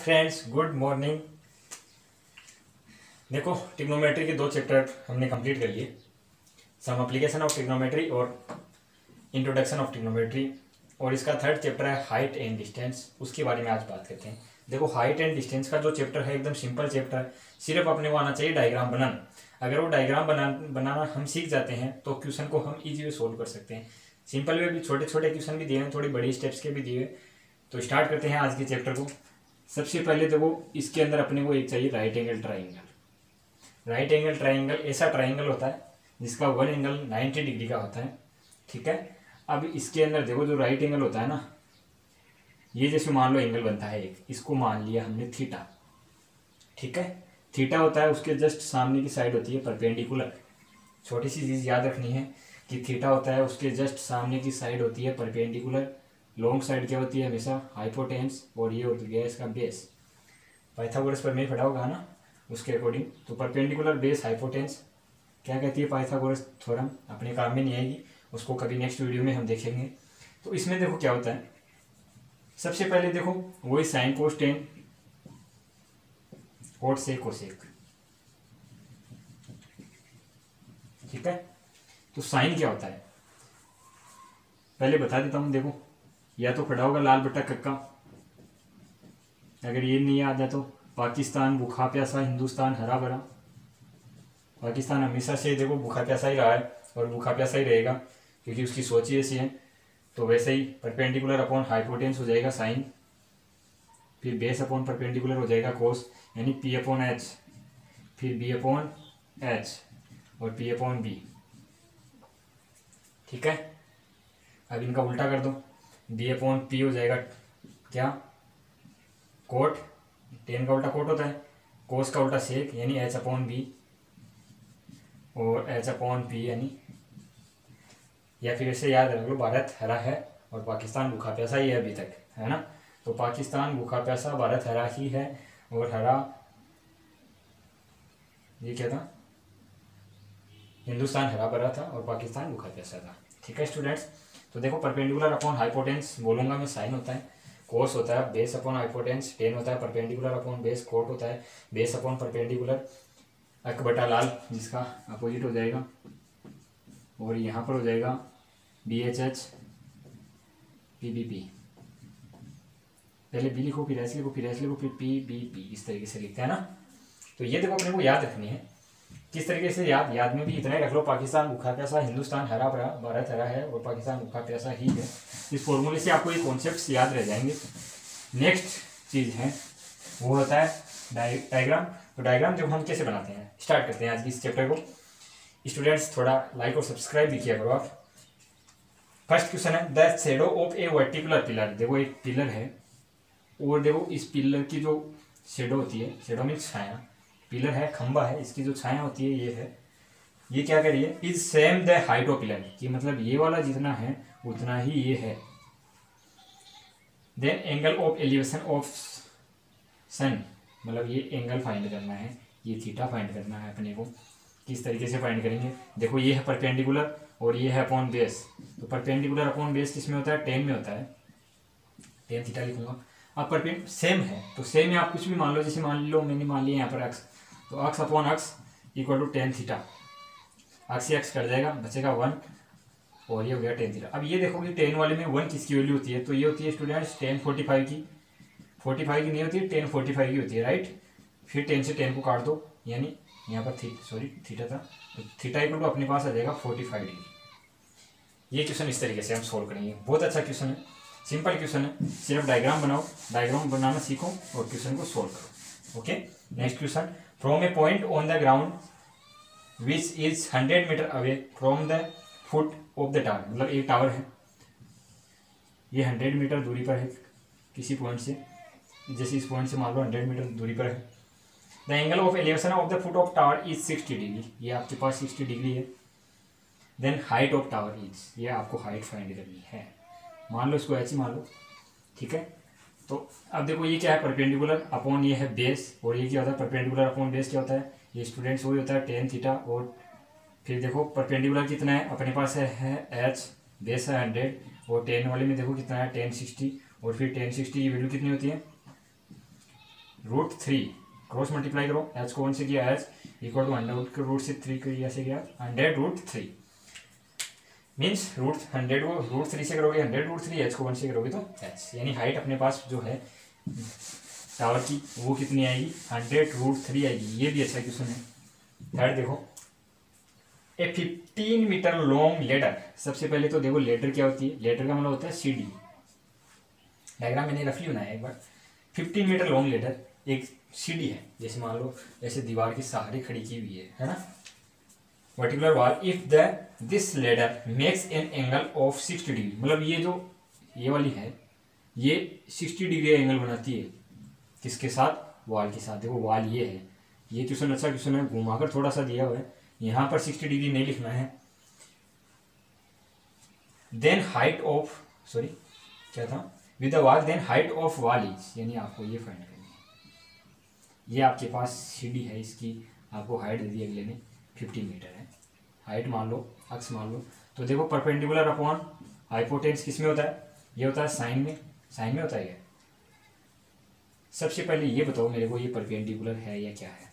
Friends, good morning. देखो, trigonometry के 2 chapter हमने कंप्लीट कर लिए। सम एप्लीकेशन ऑफ ट्रिग्नोमेट्री और इंट्रोडक्शन ऑफ ट्रिग्नोमेट्री। और इसका थर्ड चैप्टर है हाइट एंड डिस्टेंस। उसके बारे में आज बात करते हैं। देखो, हाइट एंड डिस्टेंस का जो चैप्टर है एकदम सिंपल चैप्टर है। सिर्फ अपने को आना चाहिए डायग्राम बनाना। अगर वो डायग्राम बनाना हम सीख जाते हैं तो क्वेश्चन को हम इजीली सोल्व कर सकते हैं। सिंपल वे भी, छोटे छोटे क्वेश्चन भी दिए हैं, थोड़ी बड़ी स्टेप्स के भी दिए हैं। तो स्टार्ट करते हैं आज के चैप्टर को। सबसे पहले देखो, इसके अंदर अपने को एक चाहिए right angle triangle. Right angle triangle ऐसा ट्राइंगल होता है जिसका वन एंगल 90 डिग्री का होता है। ठीक है। अब इसके अंदर देखो, जो राइट एंगल होता है ना, ये जैसे मान लो एंगल बनता है एक, इसको मान लिया हमने थीटा। ठीक है। थीटा होता है, उसके जस्ट सामने की साइड होती है परपेंडिकुलर। छोटी सी चीज़ याद रखनी है कि थीटा होता है, उसके जस्ट सामने की साइड होती है परपेंडिकुलर। लॉन्ग साइड क्या होती है हमेशा, हाइपोटेन्स। और ये हो गया इसका बेस। पाइथागोरस पर में पढ़ा होगा ना, उसके अकॉर्डिंग। तो परपेंडिकुलर बेस हाइपोटेन्स क्या कहती है, पाइथागोरस थ्योरम। अपने काम में नहीं आएगी, उसको कभी नेक्स्ट वीडियो में हम देखेंगे। तो इसमें देखो क्या होता है, सबसे पहले देखो वही sine cos tan, cot sec cosec. ठीक है। तो साइन क्या होता है पहले बता देता हूं। देखो, या तो पढ़ा होगा लाल बट्टा कक्का। अगर ये नहीं याद है तो पाकिस्तान भूखा प्यासा, हिंदुस्तान हरा भरा। पाकिस्तान हमेशा से देखो भूखा प्यासा ही रहा है और भूखा प्यासा ही रहेगा, क्योंकि उसकी सोच ही ऐसी है। तो वैसे ही परपेंडिकुलर अपॉन हाइपोटेन्स हो जाएगा साइन, फिर बेस अपॉन परपेंडिकुलर हो जाएगा कोस, यानी पी अपॉन एच, फिर बी अपॉन एच और पी अपॉन बी। ठीक है। अब इनका उल्टा कर दो, बी अपॉन पी हो जाएगा क्या, कोट। टेन का उल्टा कोट होता है, कोस का उल्टा सेक, यानी एच अपॉन बी और एच अपॉन पी, यानी या फिर ऐसे याद रख लो, भारत हरा है और पाकिस्तान भूखा प्यासा ही है अभी तक, है ना। तो पाकिस्तान भूखा प्यासा, भारत हरा ही है। और हरा ये क्या था, हिंदुस्तान हरा भरा था और पाकिस्तान भूखा प्यासा था। ठीक है स्टूडेंट्स। तो देखो, परपेंडिकुलर अपॉन हाइपोटेन्स बोलूंगा मैं, साइन होता है। कोस होता है बेस अपॉन हाइपोटेन्स, टेन होता है परपेंडिकुलर अपॉन बेस, कोट होता है बेस अपॉन परपेंडिकुलर, अक बटा लाल जिसका अपोजिट हो जाएगा। और यहाँ पर हो जाएगा B H H P B P. पहले बी लिखो, फिर एच लिखो, फिर एच लिखो, फिर पी बी पी, इस तरीके से लिखते हैं ना। तो ये देखो अपने को याद रखनी है किस तरीके से। याद में भी इतना ही रख लो, पाकिस्तान भूखा प्यासा, हिंदुस्तान हरा भरा, भारत हरा है और पाकिस्तान भूखा प्यासा ही है। इस फॉर्मूले से आपको ये कॉन्सेप्ट्स याद रह जाएंगे। नेक्स्ट चीज़ है वो होता है डायग्राम। तो डायग्राम जो हम कैसे बनाते हैं, स्टार्ट करते हैं आज की इस चैप्टर को। स्टूडेंट्स थोड़ा लाइक और सब्सक्राइब भी किया करो आप। फर्स्ट क्वेश्चन है, the shadow of A वर्टिकुलर pillar. देखो एक पिलर है और देखो इस पिलर की जो शेडो होती है, शेडो मीन्स छाया, पिलर है, खंबा है, इसकी जो छाया होती है ये है, ये क्या कर रही है, is same the height of pillar, कि मतलब ये वाला जितना है उतना ही ये है। Then angle of elevation of sun, मतलब ये एंगल फाइंड करना है, ये थीटा फाइंड करना है अपने को। किस तरीके से फाइंड करेंगे, देखो ये है परपेंडिकुलर और ये है अपॉन बेस। तो परपेंडिकुलर अपॉन बेस किस में होता है, टेन में होता है, टेन थीटा लिखूंगा। अब परपेंड सेम है तो सेम में आप कुछ भी मान लो, जैसे मान लो मैंने मान लिया यहाँ पर अक्स, तो x upon x equal to tan theta. X ही अक्स कर जाएगा, बचेगा 1 और ये हो गया टेन थीटा। अब ये देखो कि टेन वाले में 1 किसकी वैल्यू होती है, तो ये होती है स्टूडेंट्स 1045 की। 45 की नहीं होती है, 1045 की होती है, राइट। फिर 10 से 10 को काट दो, यानी यहाँ पर थीटा था, तो थीटा इक्वल टू अपने पास आ जाएगा 45 डिग्री। ये क्वेश्चन इस तरीके से हम सोल्व करेंगे। बहुत अच्छा क्वेश्चन है, सिंपल क्वेश्चन है। सिर्फ डायग्राम बनाओ, डायग्राम बनाना सीखो और क्वेश्चन को सोल्व करो। Okay. Next question, from a point on the ground which is 100 metre away from the foot of the tower. मतलब एक टावर है, ये 100 मीटर दूरी पर है किसी पॉइंट से, जैसे इस पॉइंट से मान लो 100 मीटर दूरी पर है। The angle of elevation of the foot of tower is 60 degree, ये आपके पास 60 डिग्री है। Then height of tower is, ये आपको हाइट फाइंड करनी है। मान लो इसको ऐसे मान लो, ठीक है। तो अब देखो ये क्या है, परपेंडिकुलर अपॉन ये है बेस, और ये क्या होता है परपेंडिकुलर अपॉन बेस क्या होता है, ये स्टूडेंट्स वही होता है टेन थीटा। और फिर देखो परपेंडिकुलर कितना है अपने पास है एच, बेस है 100, और टेन वाले में देखो कितना है 1060, और फिर 1060 की वैल्यू कितनी होती है √3 क्रॉस मल्टीप्लाई करो, एच को 1 से किया एच इक्वल टू 100 के रूट से 3 को ऐसे किया 100√3 मीन्स √100 को √3 से करोगे 100√3, एच को 1 से करोगे तो एच, यानी हाइट अपने पास जो है टावर की वो कितनी आएगी 100√3 आएगी। ये भी अच्छा क्वेश्चन है। थर्ड देखो, ए 15 मीटर लॉन्ग लेडर। सबसे पहले तो देखो लेडर क्या होती है, लेडर का मतलब होता है सीढ़ी। डायग्राम मैंने रफली बनाया एक बार। 15 मीटर लॉन्ग लेडर एक सीढ़ी है, जैसे मान लो ऐसे दीवार के सहारे खड़ी की हुई है ना, वर्टिकुलर wall. If the this ladder makes an angle of 60 degree, मतलब ये जो ये वाली है ये 60 डिग्री एंगल बनाती है किसके साथ, वॉल के साथ। देखो वॉल ये है, ये क्वेश्चन अच्छा क्वेश्चन है, घुमाकर थोड़ा सा दिया हुआ है, यहाँ पर 60 डिग्री नहीं लिखना है। देन हाइट ऑफ सॉरी क्या था with the wall, then height of wall is, यानी आपको ये फाइंड करनी है। ये आपके पास सीढ़ी है, इसकी आपको हाइट दे दी अगले ने 50 मीटर है, हाइट मान लो, अक्स मान लो। तो देखो परपेंडिकुलर अपॉन हाइपोटेन्स किस में होता है, ये होता है साइन में, साइन में होता है ये। सबसे पहले ये बताओ मेरे को ये परपेंडिकुलर है या क्या है।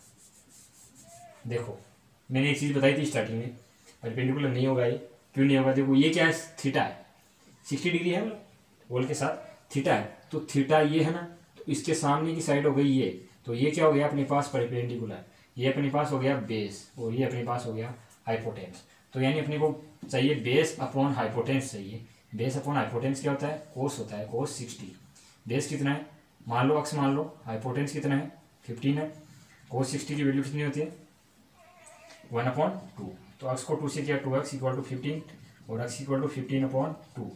देखो मैंने एक चीज़ बताई थी स्टार्टिंग में, परपेंडिकुलर नहीं होगा ये, क्यों नहीं होगा, देखो ये क्या है, थीटा है, 60 डिग्री है वॉल के साथ, थीटा है, तो थीटा ये है ना, तो इसके सामने की साइड हो गई ये, तो ये क्या हो गया अपने पास परपेंडिकुलर, ये अपने पास हो गया बेस, और ये अपने पास हो गया हाइपोटेन्स। तो यानी अपने को चाहिए बेस अपॉन हाइपोटेन्स चाहिए। बेस अपॉन हाइपोटेन्स क्या होता है, कोस होता है, कोस 60। बेस कितना है मान लो, अक्स मान लो, हाइपोटेन्स कितना है 15 है, कोस 60 की वैल्यू कितनी होती है 1/2। तो अक्स को 2 से किया 2x इक्वल टू 15 और x इक्वल टू 15/2।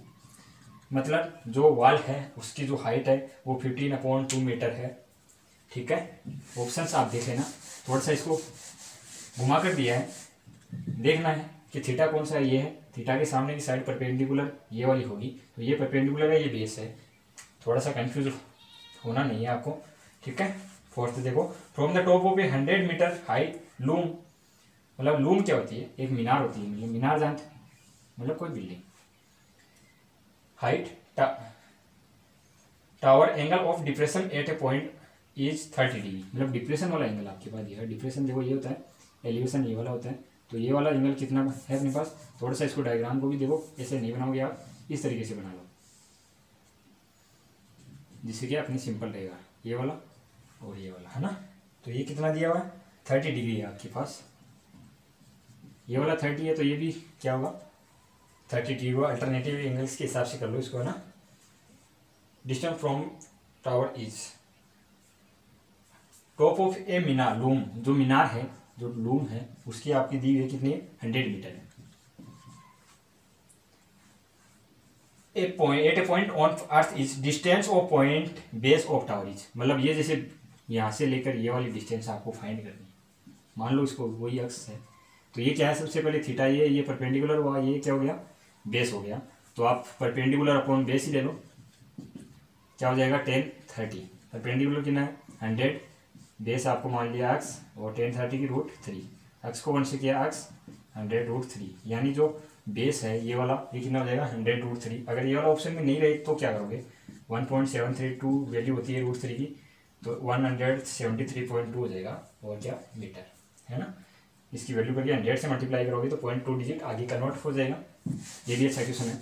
मतलब जो वॉल है उसकी जो हाइट है वो 15/2 मीटर है। ठीक है, ऑप्शंस आप देख लेना, थोड़ा सा इसको घुमा कर दिया है, देखना है कि थीटा कौन सा है, ये है, थीटा के सामने की साइड परपेंडिकुलर ये वाली होगी, तो ये परपेंडिकुलर है, ये बेस है, थोड़ा सा कंफ्यूज होना नहीं है आपको। ठीक है, फोर्थ देखो, from the top of a 100 metre height loom, मतलब लूम क्या होती है, एक मीनार होती है, मतलब मीनार जानते हैं, मतलब कोई building, height tower angle of depression at a point is 30 degree, मतलब डिप्रेशन वाला एंगल आपके पास दिया है। डिप्रेशन देखो ये होता है, एलिवेशन ये वाला होता है, तो ये वाला एंगल कितना है अपने पास, थोड़ा सा इसको डायग्राम को भी देखो, ऐसे नहीं बनाओगे आप, इस तरीके से बना लो जिससे कि अपनी सिंपल रहेगा, ये वाला और ये वाला है ना। तो ये कितना दिया हुआ है 30 डिग्री है आपके पास, ये वाला 30 है, तो ये भी क्या होगा 30 डिग्री होगा। अल्टरनेटिव एंगल्स के हिसाब से कर लो इसको, है ना। Distance from tower is top of A Minar loom, जो मीनार है जो लूम है उसकी आपकी दी हुई है कितनी है 100 मीटर है। At a point on earth is distance of point base of tower is, मतलब ये जैसे यहाँ से लेकर ये वाली डिस्टेंस आपको फाइंड करनी है। मान लो इसको वही अक्स है, तो ये क्या है सबसे पहले थीटा, ये परपेंडिकुलर हुआ, ये क्या हो गया बेस हो गया, तो आप परपेंडिकुलर अपॉन बेस ही ले लो, क्या हो जाएगा 10 30। परपेंडिकुलर कितना है 100, बेस आपको मान लिया अक्स, और 10 30 की √3, अक्स को 1 से किया अक्स 100√3, यानी जो बेस है ये वाला, ये कितना हो जाएगा 100√3। अगर ये वाला ऑप्शन में नहीं रहे तो क्या करोगे, 1.732 वैल्यू होती है √3 की, तो 173.2 हो जाएगा, और क्या मीटर, है ना। इसकी वैल्यू करके 100 से मल्टीप्लाई करोगे तो 0.2 डिजिट आगे कन्वर्ट हो जाएगा। ये भी अच्छा क्वेश्चन है।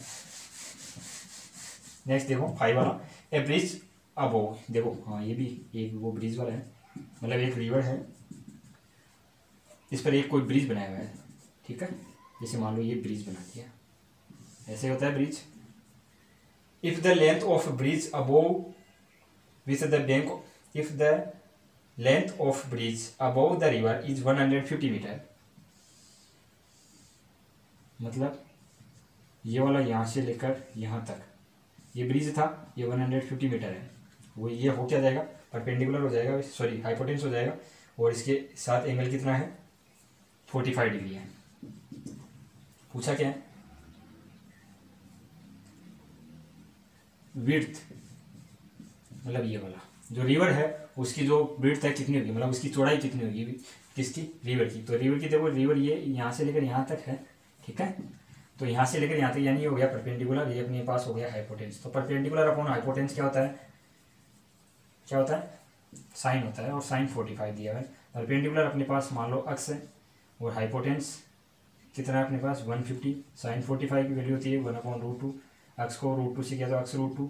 नेक्स्ट देखो 5 वाला, ए ब्रिज अबोव, देखो हाँ ये भी एक वो ब्रिज वाला है, मतलब एक रिवर है, इस पर एक कोई ब्रिज बनाया हुआ है। ठीक है, जैसे मान लो ये ब्रिज बना दिया, ऐसे होता है bridge. If the length of bridge above with the bank, if the length of bridge above the river is 150 metre, मतलब ये वाला यहाँ से लेकर यहाँ तक ये ब्रिज था, ये 150 मीटर है, वो ये हो क्या जाएगा परपेंडिकुलर हो जाएगा, सॉरी हाइपोटेन्स हो जाएगा, और इसके साथ एंगल कितना है 45 डिग्री है। पूछा क्या है विड्थ, मतलब ये वाला जो रिवर है उसकी जो विड्थ है कितनी होगी, मतलब उसकी चौड़ाई कितनी होगी किसकी, रिवर की। तो रिवर की देखो, रिवर ये यहाँ से लेकर यहाँ तक है, ठीक है, तो यहाँ से लेकर यहाँ तक, यानी ये हो गया परपेंडिकुलर, ये अपने पास हो गया हाइपोटेन्स। तो परपेंडिकुलर अपॉन हाइपोटेन्स क्या होता है, क्या होता है साइन होता है और साइन 45 दिया है। परपेंडिकुलर अपने पास मान लो अक्स है और हाइपोटेंस कितना है अपने पास 150, साइन 45 की वैल्यू होती है 1/√2, अक्स को √2 से किया तो अक्स √2,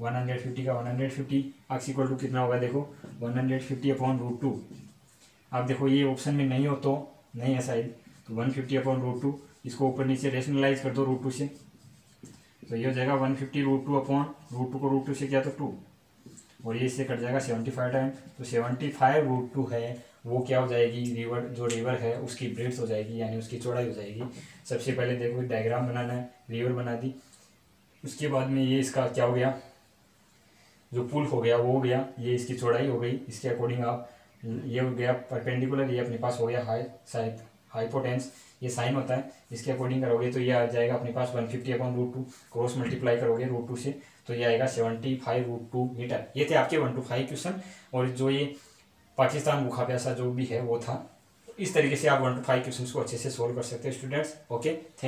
150 का 150, अक्स इक्वल टू कितना होगा देखो 150/√2। अब देखो ये ऑप्शन में नहीं हो तो नहीं है साइड, तो 150/√2, इसको ऊपर नीचे रेशनलाइज कर दो √2 से, तो ये हो जाएगा 150√2/√2 को √2 से किया तो 2, और ये इससे कट जाएगा 75 टाइम, तो 75√2 है वो क्या हो जाएगी, रिवर जो रिवर है उसकी ब्रेड्थ हो जाएगी, यानी उसकी चौड़ाई हो जाएगी। सबसे पहले देखो डायग्राम बनाना है, रिवर बना दी, उसके बाद में ये इसका क्या हो गया, जो पुल हो गया वो हो गया, ये इसकी चौड़ाई हो गई, इसके अकॉर्डिंग आप ये हो गया परपेंडिकुलर, ये अपने पास हो गया हाइपोटेंस, ये साइन होता है, इसके अकॉर्डिंग करोगे तो ये आ जाएगा अपने पास 150/√2, क्रॉस मल्टीप्लाई करोगे √2 से तो ये आएगा 75√2 मीटर। ये थे आपके 1 to 5 क्वेश्चन, और जो ये पाकिस्तान मुखाब्यासा जो भी है वो था। इस तरीके से आप 1 to 5 क्वेश्चन को अच्छे से सोल्व कर सकते हैं स्टूडेंट्स। Okay, thank